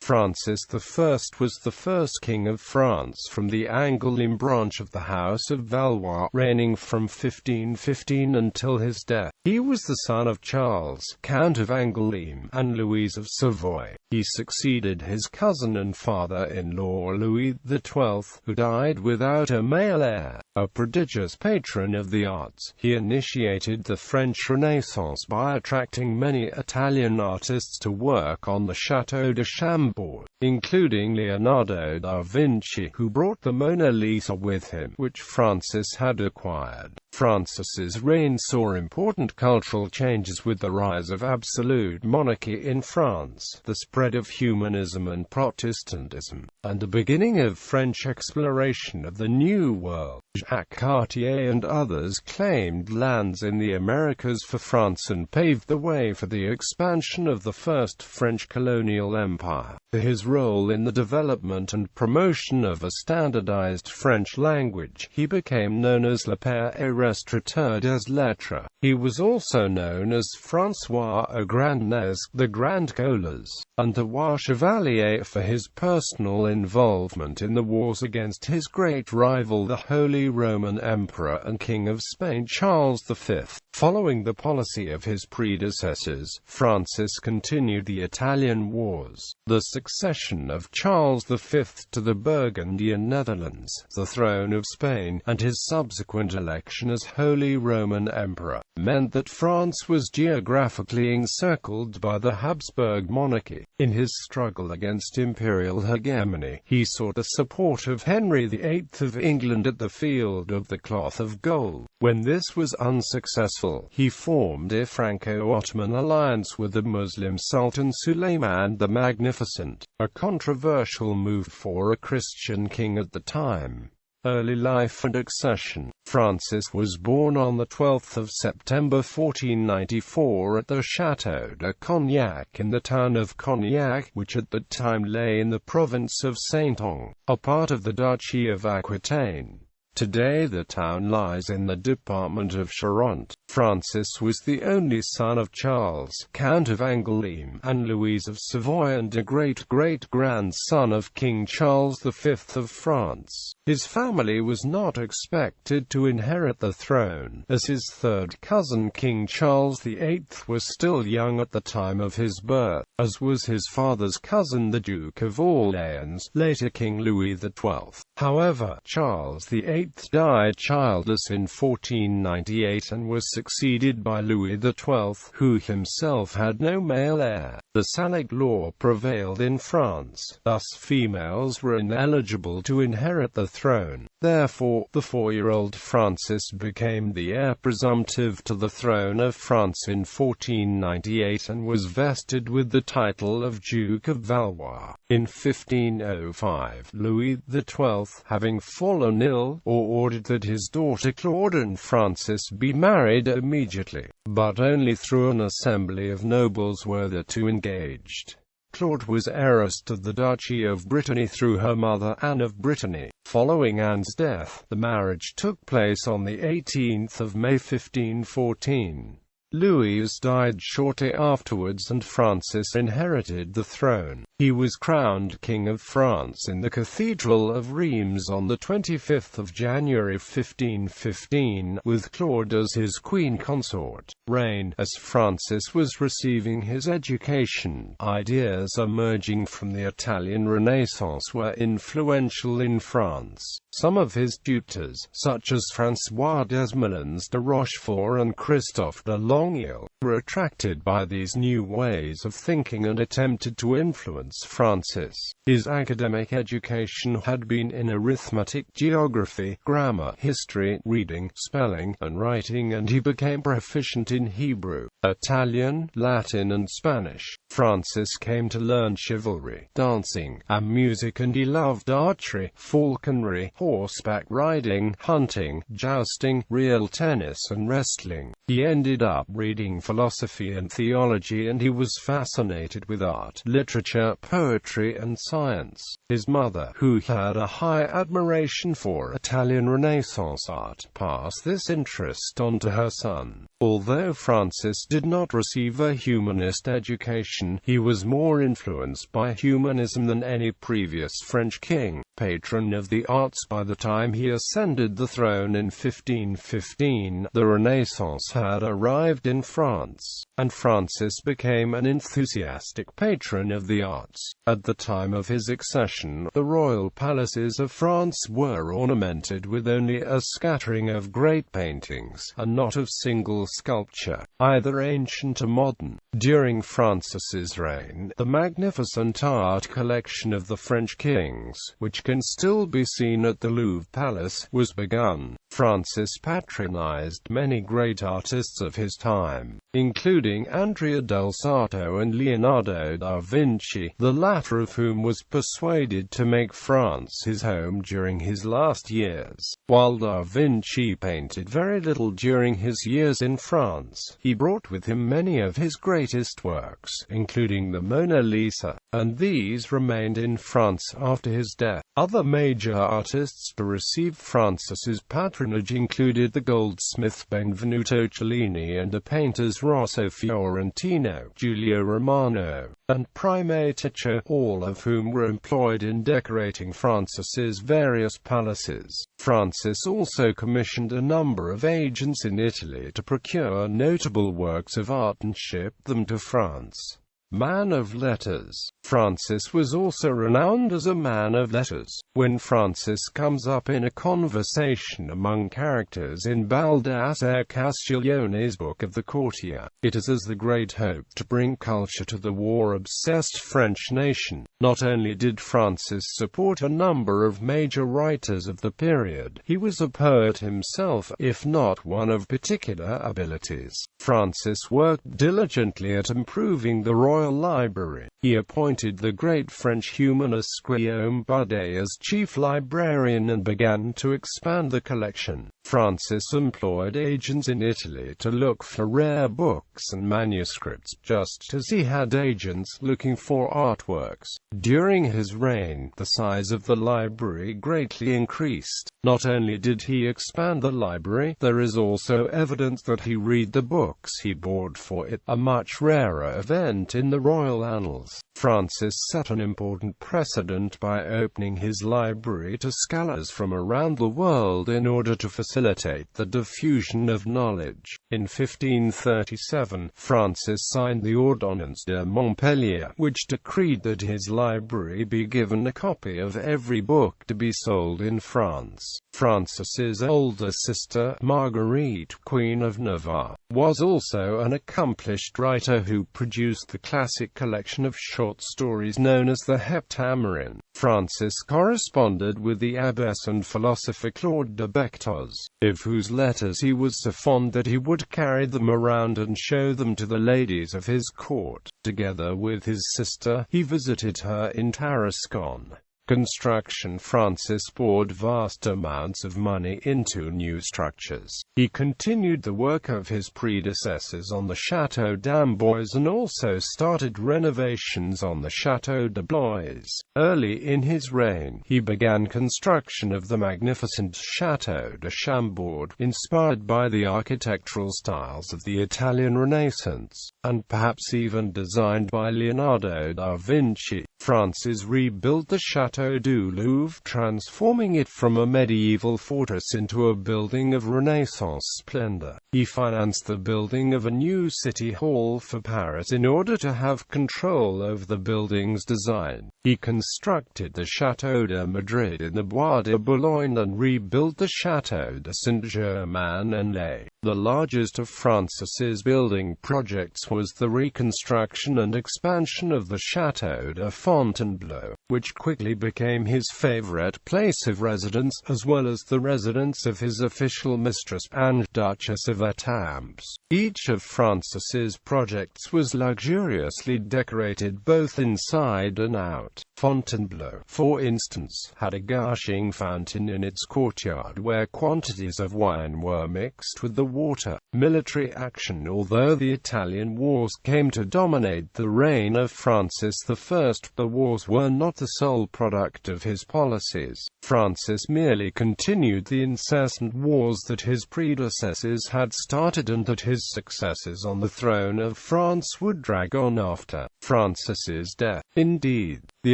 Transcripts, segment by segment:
Francis I was the first king of France from the Angoulême branch of the House of Valois, reigning from 1515 until his death. He was the son of Charles, Count of Angoulême, and Louise of Savoy. He succeeded his cousin and father-in-law Louis XII, who died without a male heir. A prodigious patron of the arts, he initiated the French Renaissance by attracting many Italian artists to work on the Chateau de Chambord, including Leonardo da Vinci, who brought the Mona Lisa with him, which Francis had acquired. Francis's reign saw important cultural changes with the rise of absolute monarchy in France, the spread of humanism and Protestantism, and the beginning of French exploration of the New World. Jacques Cartier and others claimed lands in the Americas for France and paved the way for the expansion of the First French colonial empire. For his role in the development and promotion of a standardized French language, he became known as Le Père Illustrateur des Lettres. He was also known as François au Grand Nez, the Grand Gaulers, and the Roi Chevalier for his personal involvement in the wars against his great rival the Holy Roman Emperor and King of Spain Charles V. Following the policy of his predecessors, Francis continued the Italian Wars, the succession of Charles V to the Burgundian Netherlands, the throne of Spain, and his subsequent election as Holy Roman Emperor, meant that France was geographically encircled by the Habsburg monarchy. In his struggle against imperial hegemony, he sought the support of Henry VIII of England at the Field of the Cloth of Gold. When this was unsuccessful, he formed a Franco-Ottoman alliance with the Muslim Sultan Suleiman the Magnificent, a controversial move for a Christian king at the time. Early life and accession. Francis was born on the 12th of September 1494 at the Château de Cognac in the town of Cognac, which at that time lay in the province of Saintonge, a part of the Duchy of Aquitaine. Today the town lies in the department of Charente. Francis was the only son of Charles, Count of Angoulême, and Louise of Savoy, and a great-great-grandson of King Charles V of France. His family was not expected to inherit the throne, as his third cousin King Charles VIII was still young at the time of his birth, as was his father's cousin the Duke of Orleans, later King Louis XII. However, Charles VIII died childless in 1498 and was succeeded by Louis XII, who himself had no male heir. The Salic law prevailed in France, thus females were ineligible to inherit the throne. Therefore, the 4-year-old Francis became the heir presumptive to the throne of France in 1498 and was vested with the title of Duke of Valois. In 1505, Louis XII, having fallen ill, ordered that his daughter Claude and Francis be married immediately, but only through an assembly of nobles were the two engaged. Claude was heiress to the Duchy of Brittany through her mother Anne of Brittany. Following Anne's death, the marriage took place on the 18th of May 1514. Louis died shortly afterwards and Francis inherited the throne. He was crowned King of France in the Cathedral of Reims on the 25th of January 1515, with Claude as his queen consort. Reign. As Francis was receiving his education, ideas emerging from the Italian Renaissance were influential in France. Some of his tutors, such as François Desmoulins de Rochefort and Christophe de Longueuil, were attracted by these new ways of thinking and attempted to influence Francis. His academic education had been in arithmetic, geography, grammar, history, reading, spelling, and writing, and he became proficient in Hebrew, Italian, Latin and Spanish. Francis came to learn chivalry, dancing, and music, and he loved archery, falconry, horseback riding, hunting, jousting, real tennis and wrestling. He ended up reading philosophy and theology, and he was fascinated with art, literature, poetry and science. His mother, who had a high admiration for Italian Renaissance art, passed this interest on to her son. Although Francis did not receive a humanist education, he was more influenced by humanism than any previous French king, patron of the arts. By the time he ascended the throne in 1515, the Renaissance had arrived in France, and Francis became an enthusiastic patron of the arts. At the time of his accession, the royal palaces of France were ornamented with only a scattering of great paintings, and not of single sculpture, either ancient or modern. During Francis's reign, the magnificent art collection of the French kings, which can still be seen at the Louvre Palace, was begun. Francis patronized many great artists of his time, including Andrea del Sarto and Leonardo da Vinci, the latter of whom was persuaded to make France his home during his last years. While da Vinci painted very little during his years in France, he brought with him many of his greatest works, including the Mona Lisa, and these remained in France after his death. Other major artists to receive Francis's patronage included the goldsmith Benvenuto Cellini and the painters Rosso Fiorentino, Giulio Romano, and Primaticcio, all of whom were employed in decorating Francis's various palaces. Francis also commissioned a number of agents in Italy to procure notable works of art and ship them to France. Man of letters. Francis was also renowned as a man of letters. When Francis comes up in a conversation among characters in Baldassare Castiglione's Book of the Courtier, it is as the great hope to bring culture to the war-obsessed French nation. Not only did Francis support a number of major writers of the period, he was a poet himself, if not one of particular abilities. Francis worked diligently at improving the royal library. He appointed the great French humanist Guillaume Baudet as chief librarian and began to expand the collection. Francis employed agents in Italy to look for rare books and manuscripts, just as he had agents looking for artworks. During his reign, the size of the library greatly increased. Not only did he expand the library, there is also evidence that he read the books he bought for it, a much rarer event in the royal annals. Francis set an important precedent by opening his library to scholars from around the world in order to facilitate the diffusion of knowledge. In 1537, Francis signed the Ordonnance de Montpellier, which decreed that his library be given a copy of every book to be sold in France. Francis's older sister, Marguerite, Queen of Navarre, was also an accomplished writer who produced the classic collection of short stories known as the Heptameron. Francis corresponded with the abbess and philosopher Claude de Bectos, of whose letters he was so fond that he would carry them around and show them to the ladies of his court. Together with his sister, he visited her in Tarascon. Construction. Francis poured vast amounts of money into new structures. He continued the work of his predecessors on the Château d'Amboise and also started renovations on the Château de Blois. Early in his reign, he began construction of the magnificent Chateau De Chambord, inspired by the architectural styles of the Italian Renaissance, and perhaps even designed by Leonardo da Vinci. Francis rebuilt the Chateau Du Louvre, transforming it from a medieval fortress into a building of Renaissance splendor. He financed the building of a new city hall for Paris in order to have control over the building's design. He constructed the Château de Madrid in the Bois de Boulogne and rebuilt the Château de Saint-Germain-en-Laye. The largest of Francis's building projects was the reconstruction and expansion of the Château de Fontainebleau. which quickly became his favorite place of residence, as well as the residence of his official mistress and Duchess of Étampes. Each of Francis's projects was luxuriously decorated both inside and out. Fontainebleau, for instance, had a gushing fountain in its courtyard where quantities of wine were mixed with the water. Military action. Although the Italian wars came to dominate the reign of Francis I, the wars were not the sole product of his policies. Francis merely continued the incessant wars that his predecessors had started and that his successors on the throne of France would drag on after Francis's death. Indeed, the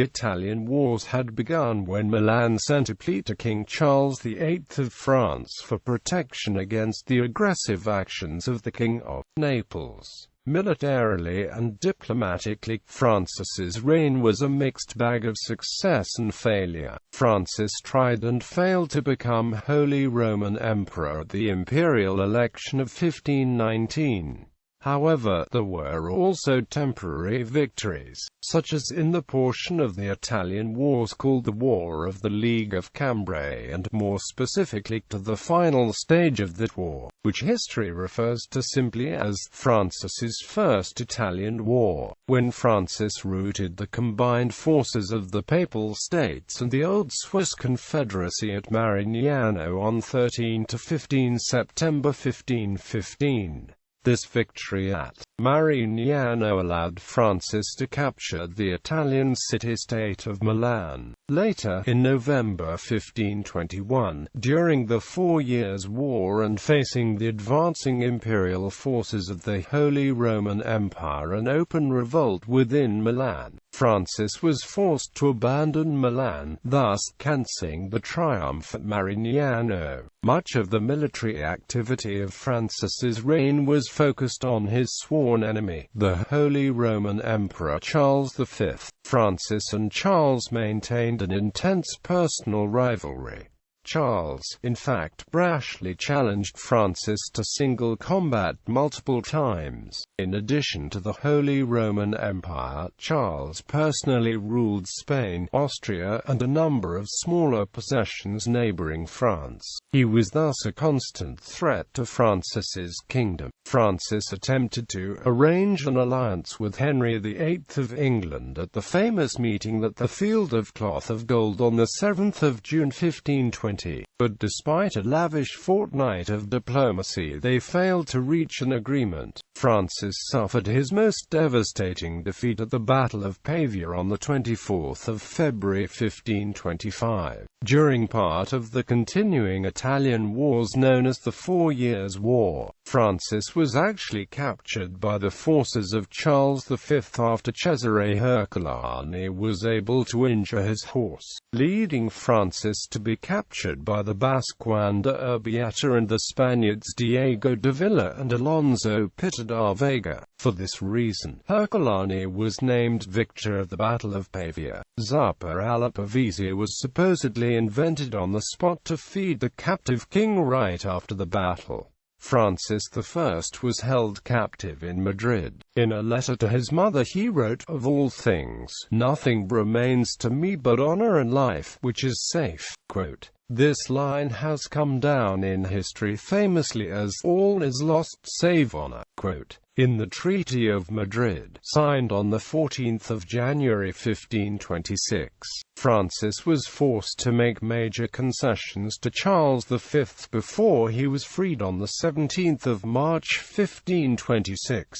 Italian wars had begun when Milan sent a plea to King Charles VIII of France for protection against the aggressive actions of the King of Naples. Militarily and diplomatically, Francis's reign was a mixed bag of success and failure. Francis tried and failed to become Holy Roman Emperor at the imperial election of 1519. However, there were also temporary victories, such as in the portion of the Italian wars called the War of the League of Cambrai, and more specifically to the final stage of that war, which history refers to simply as Francis's First Italian War, when Francis routed the combined forces of the Papal States and the Old Swiss Confederacy at Marignano on 13 to 15 September 1515. This victory at Marignano allowed Francis to capture the Italian city-state of Milan. Later, in November 1521, during the 4 Years' War and facing the advancing imperial forces of the Holy Roman Empire and open revolt within Milan, Francis was forced to abandon Milan, thus cancelling the triumph at Marignano. Much of the military activity of Francis's reign was focused on his sworn enemy, the Holy Roman Emperor Charles V. Francis and Charles maintained an intense personal rivalry. Charles, in fact, brashly challenged Francis to single combat multiple times. In addition to the Holy Roman Empire, Charles personally ruled Spain, Austria, and a number of smaller possessions neighboring France. He was thus a constant threat to Francis's kingdom. Francis attempted to arrange an alliance with Henry VIII of England at the famous meeting at the Field of Cloth of Gold on the 7th of June 1520. But despite a lavish fortnight of diplomacy, they failed to reach an agreement. Francis suffered his most devastating defeat at the Battle of Pavia on the 24th of February 1525. During part of the continuing Italian wars known as the 4 Years' War, Francis was actually captured by the forces of Charles V after Cesare Herculani was able to injure his horse, leading Francis to be captured by the Basque Juan de Urbieta and the Spaniards Diego de Villa and Alonso Pitta da Vega. For this reason, Herculani was named victor of the Battle of Pavia. Zuppa alla Pavese was supposedly invented on the spot to feed the captive king right after the battle. Francis I was held captive in Madrid. In a letter to his mother he wrote, "Of all things, nothing remains to me but honor and life, which is safe." Quote, this line has come down in history famously as, "All is lost save honor." Quote, in the Treaty of Madrid, signed on the 14th of January 1526, Francis was forced to make major concessions to Charles V before he was freed on the 17th of March 1526.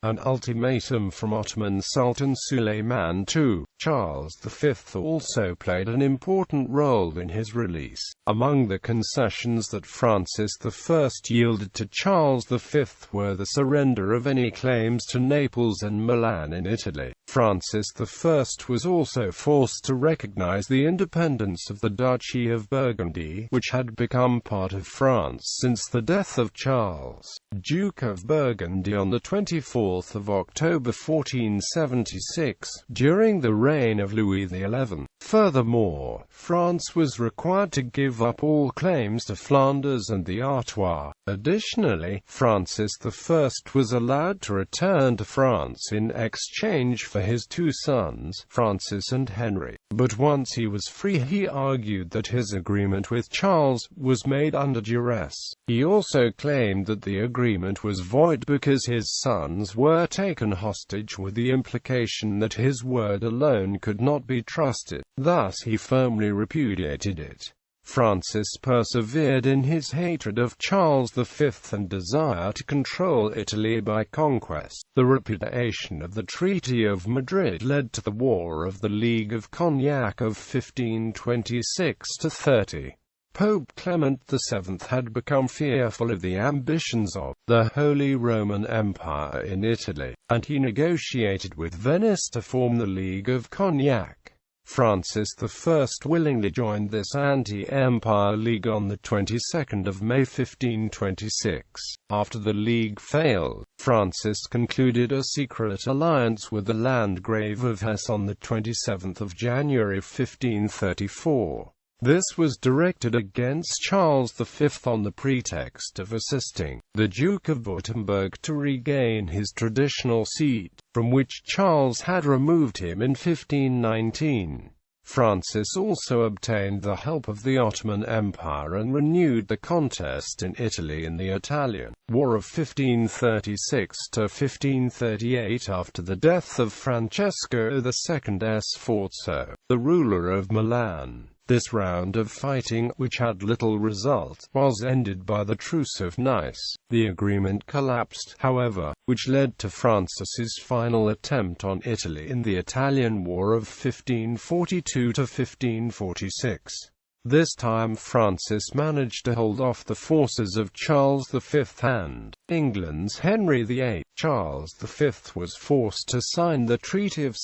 An ultimatum from Ottoman Sultan Suleiman II. Charles V also played an important role in his release. Among the concessions that Francis I yielded to Charles V were the surrender of any claims to Naples and Milan in Italy. Francis I was also forced to recognize the independence of the Duchy of Burgundy, which had become part of France since the death of Charles, Duke of Burgundy on the 24th of October 1476, during the reign of Louis XI. Furthermore, France was required to give up all claims to Flanders and the Artois, Additionally, Francis I was allowed to return to France in exchange for his two sons, Francis and Henry. But once he was free, he argued that his agreement with Charles was made under duress. He also claimed that the agreement was void because his sons were taken hostage, with the implication that his word alone could not be trusted. Thus he firmly repudiated it. Francis persevered in his hatred of Charles V and desire to control Italy by conquest. The repudiation of the Treaty of Madrid led to the War of the League of Cognac of 1526–30. Pope Clement VII had become fearful of the ambitions of the Holy Roman Empire in Italy, and he negotiated with Venice to form the League of Cognac. Francis I willingly joined this anti-empire league on the 22nd of May 1526. After the league failed, Francis concluded a secret alliance with the Landgrave of Hesse on the 27th of January 1534. This was directed against Charles V on the pretext of assisting the Duke of Württemberg to regain his traditional seat, from which Charles had removed him in 1519. Francis also obtained the help of the Ottoman Empire and renewed the contest in Italy in the Italian War of 1536–1538 after the death of Francesco II Sforza, the ruler of Milan. This round of fighting, which had little result, was ended by the Truce of Nice. The agreement collapsed, however, which led to Francis's final attempt on Italy in the Italian War of 1542–1546. This time Francis managed to hold off the forces of Charles V and England's Henry VIII. Charles V was forced to sign the Treaty of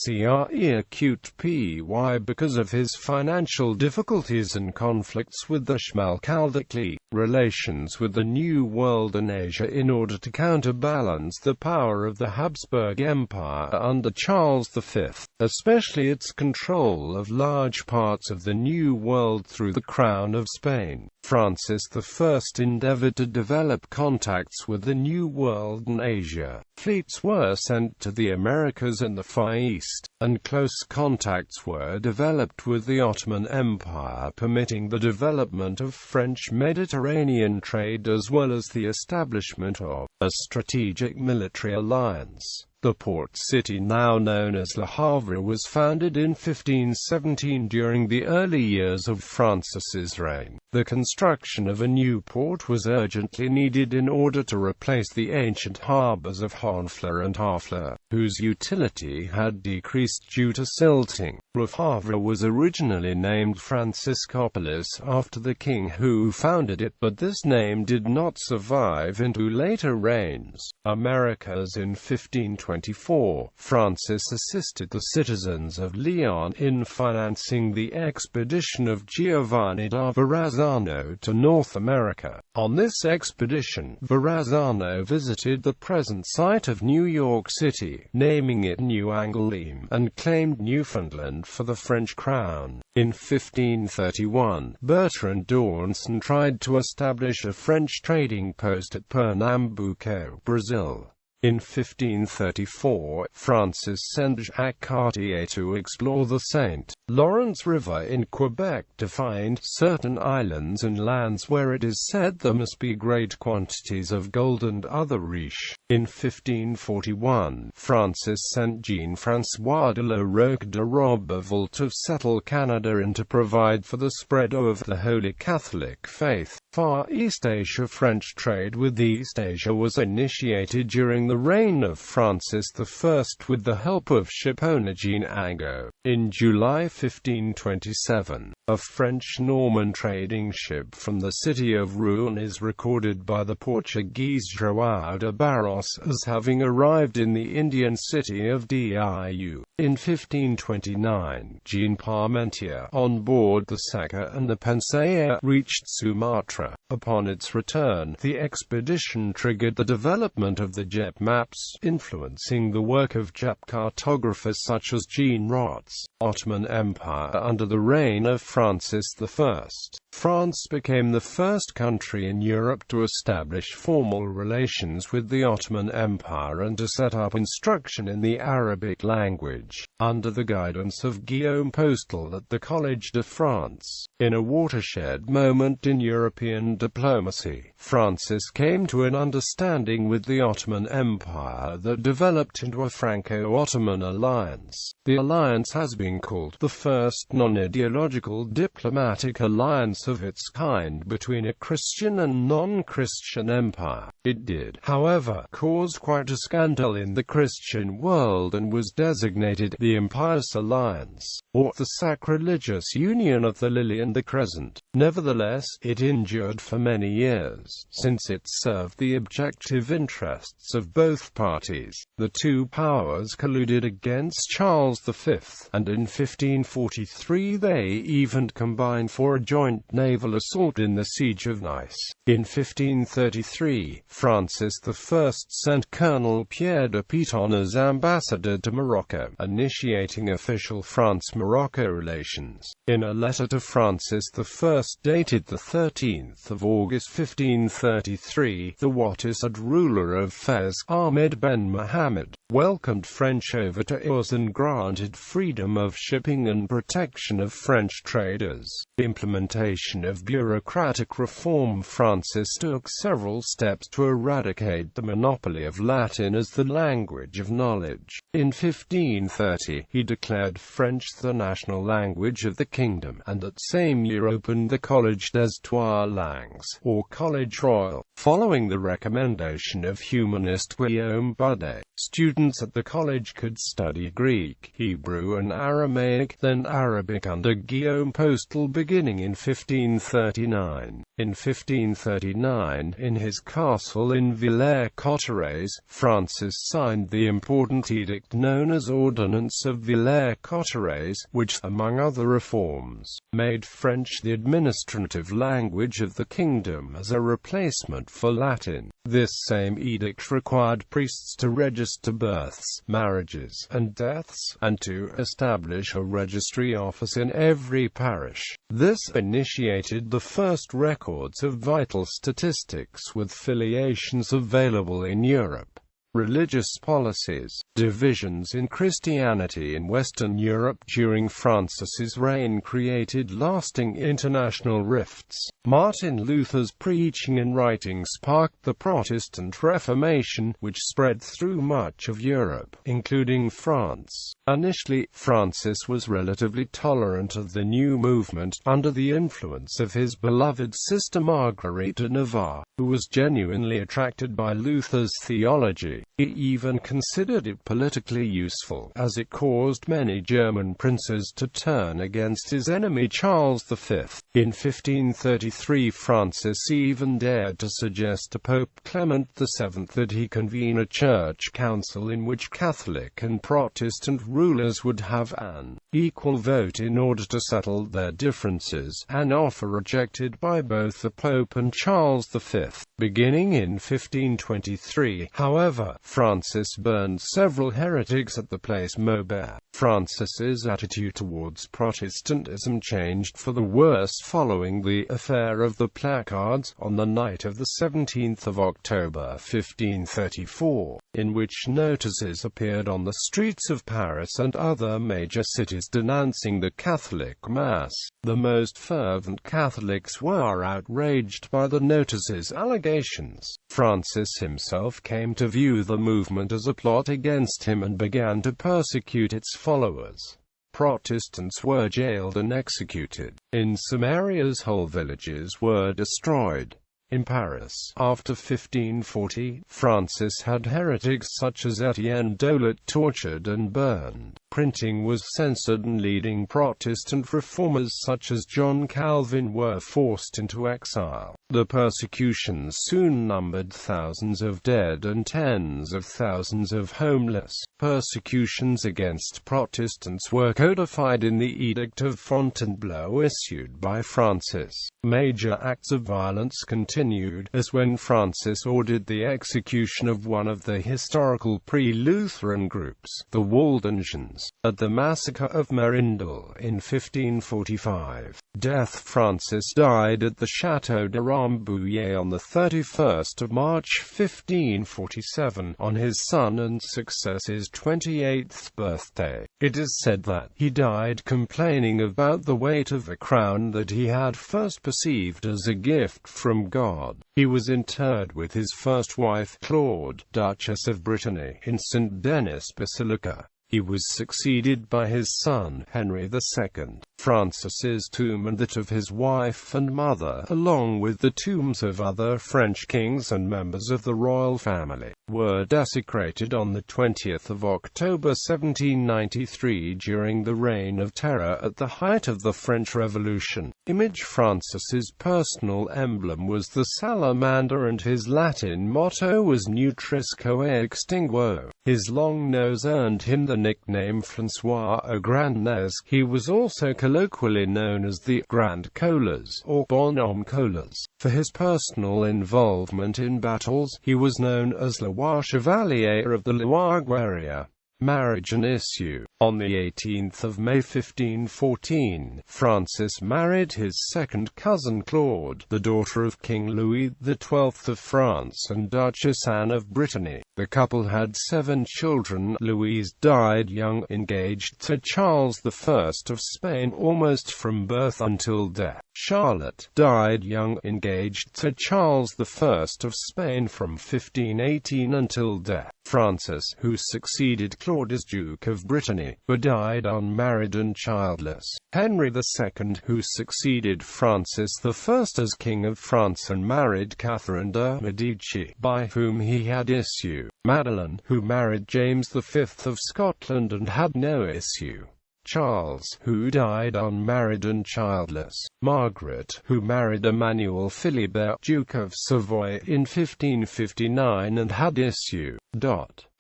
Crepy because of his financial difficulties and conflicts with the Schmalkaldic relations with the New World and Asia in order to counterbalance the power of the Habsburg Empire under Charles V, especially its control of large parts of the New World through the Crown of Spain. Francis I endeavored to develop contacts with the New World and Asia. Fleets were sent to the Americas and the Far East, and close contacts were developed with the Ottoman Empire, permitting the development of French Mediterranean trade as well as the establishment of a strategic military alliance. The port city now known as Le Havre was founded in 1517 during the early years of Francis's reign. The construction of a new port was urgently needed in order to replace the ancient harbours of Honfleur and Harfleur, whose utility had decreased due to silting. Le Havre was originally named Franciscopolis after the king who founded it, but this name did not survive into later reigns. Americas in 1524, Francis assisted the citizens of Leon in financing the expedition of Giovanni da Verrazzano to North America. On this expedition, Verrazzano visited the present site of New York City, naming it New Angoulême, and claimed Newfoundland for the French crown. In 1531, Bertrand d'Ornson tried to establish a French trading post at Pernambuco, Brazil. In 1534, Francis sent Jacques Cartier to explore the St. Lawrence River in Quebec to find certain islands and lands where it is said there must be great quantities of gold and other riches. In 1541, Francis sent Jean-François de la Roque de Roberval to settle Canada and to provide for the spread of the Holy Catholic faith. Far East Asia. French trade with East Asia was initiated during the reign of Francis I with the help of shipowner Jean Angot. In July 1527, a French-Norman trading ship from the city of Rouen is recorded by the Portuguese João de Barros as having arrived in the Indian city of Diu. In 1529, Jean Parmentier, on board the Saka and the Pansaia, reached Sumatra. etc. Upon its return, the expedition triggered the development of the Jap maps, influencing the work of Jap cartographers such as Jean Rotz. Ottoman Empire under the reign of Francis I. France became the first country in Europe to establish formal relations with the Ottoman Empire and to set up instruction in the Arabic language, under the guidance of Guillaume Postel at the Collège de France. In a watershed moment in European diplomacy, Francis came to an understanding with the Ottoman Empire that developed into a Franco-Ottoman alliance. The alliance has been called the first non-ideological diplomatic alliance of its kind between a Christian and non-Christian empire. It did, however, cause quite a scandal in the Christian world and was designated the Impious Alliance, or the sacrilegious union of the lily and the crescent. Nevertheless, it endured for many years, since it served the objective interests of both parties. The two powers colluded against Charles V, and in 1543 they even combined for a joint naval assault in the Siege of Nice. In 1533, Francis I sent Colonel Pierre de Piton as ambassador to Morocco, initiating official France-Morocco relations. In a letter to Francis I dated 13 August 1533, the Wattized ruler of Fez, Ahmed Ben Mohammed, welcomed French overtures and granted freedom of shipping and protection of French traders. Implementation of bureaucratic reform. Francis took several steps to eradicate the monopoly of Latin as the language of knowledge. In 1530, he declared French the national language of the kingdom, and that same year opened the Collège des Trois Langues, or College Royal. Following the recommendation of humanist Guillaume Budet, students at the college could study Greek, Hebrew and Aramaic, then Arabic under Guillaume Postel beginning in 1539. In 1539, in his castle in Villers-Cotterêts, Francis signed the important edict known as Ordonnance of Villers-Cotterêts, which, among other reforms, made French the administrative language of the kingdom as a replacement for Latin. This same edict required priests to register births, marriages, and deaths, and to establish a registry office in every parish. This initiated the first records of vital statistics with filiations available in Europe. Religious policies. Divisions in Christianity in Western Europe during Francis's reign created lasting international rifts. Martin Luther's preaching and writings sparked the Protestant Reformation, which spread through much of Europe, including France. Initially, Francis was relatively tolerant of the new movement, under the influence of his beloved sister Marguerite de Navarre, who was genuinely attracted by Luther's theology. He even considered it politically useful, as it caused many German princes to turn against his enemy Charles V. In 1533, Francis even dared to suggest to Pope Clement VII that he convene a church council in which Catholic and Protestant rulers would have an equal vote in order to settle their differences, an offer rejected by both the Pope and Charles V. Beginning in 1523, however, Francis burned several heretics at the Place Maubert. Francis's attitude towards Protestantism changed for the worse following the affair of the placards, on the night of the 17th of October 1534, in which notices appeared on the streets of Paris and other major cities denouncing the Catholic Mass. The most fervent Catholics were outraged by the notices' allegations. Francis himself came to view the movement as a plot against him and began to persecute its followers. Protestants were jailed and executed. In some areas whole villages were destroyed. In Paris, after 1540, Francis had heretics such as Etienne Dolet tortured and burned. Printing was censored and leading Protestant reformers such as John Calvin were forced into exile. The persecutions soon numbered thousands of dead and tens of thousands of homeless. Persecutions against Protestants were codified in the Edict of Fontainebleau issued by Francis. Major acts of violence continued, as when Francis ordered the execution of one of the historical pre-Lutheran groups, the Waldensians, at the massacre of Merindel in 1545. Death. Francis died at the Château de Chambord on the 31st of March 1547, on his son and successor's 28th birthday. It is said that he died complaining about the weight of the crown that he had first perceived as a gift from God. He was interred with his first wife, Claude, Duchess of Brittany, in St. Denis Basilica. He was succeeded by his son, Henry II. Francis's tomb and that of his wife and mother, along with the tombs of other French kings and members of the royal family, were desecrated on the 20th of October 1793 during the Reign of Terror at the height of the French Revolution. Image. Francis's personal emblem was the salamander and his Latin motto was Nutrisque extinguo. His long nose earned him the nickname François au Grand Nez. He was also colloquially known as the Grand Colas, or Bonhomme Colas. For his personal involvement in battles, he was known as Louis Chevalier of the Loire Guerrière. Marriage and issue. On the 18th of May 1514, Francis married his second cousin Claude, the daughter of King Louis XII of France and Duchess Anne of Brittany. The couple had 7 children. Louise died young, engaged to Charles I of Spain almost from birth until death. Charlotte died young, engaged to Charles I of Spain from 1518 until death. Francis, who succeeded Claude as Duke of Brittany, but died unmarried and childless. Henry II, who succeeded Francis I as King of France and married Catherine de' Medici, by whom he had issue. Madeline, who married James V of Scotland and had no issue. Charles, who died unmarried and childless. Margaret, who married Emmanuel Philibert, Duke of Savoy, in 1559 and had issue.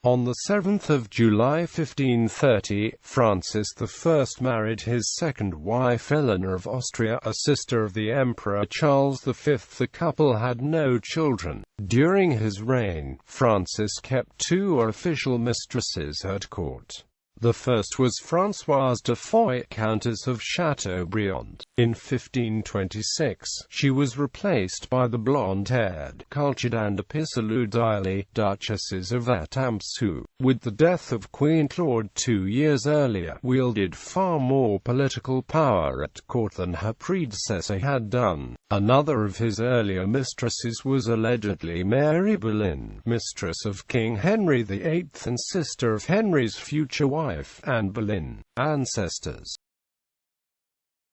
On the 7th of July 1530, Francis I married his second wife Eleanor of Austria, a sister of the Emperor Charles V. The couple had no children. During his reign, Francis kept 2 official mistresses at court. The first was Françoise de Foix, Countess of Chateaubriand. In 1526, she was replaced by the blonde-haired, cultured and epistolary Duchesses of Étampes who, with the death of Queen Claude 2 years earlier, wielded far more political power at court than her predecessor had done. Another of his earlier mistresses was allegedly Mary Boleyn, mistress of King Henry VIII and sister of Henry's future wife, Anne Boleyn. Ancestors.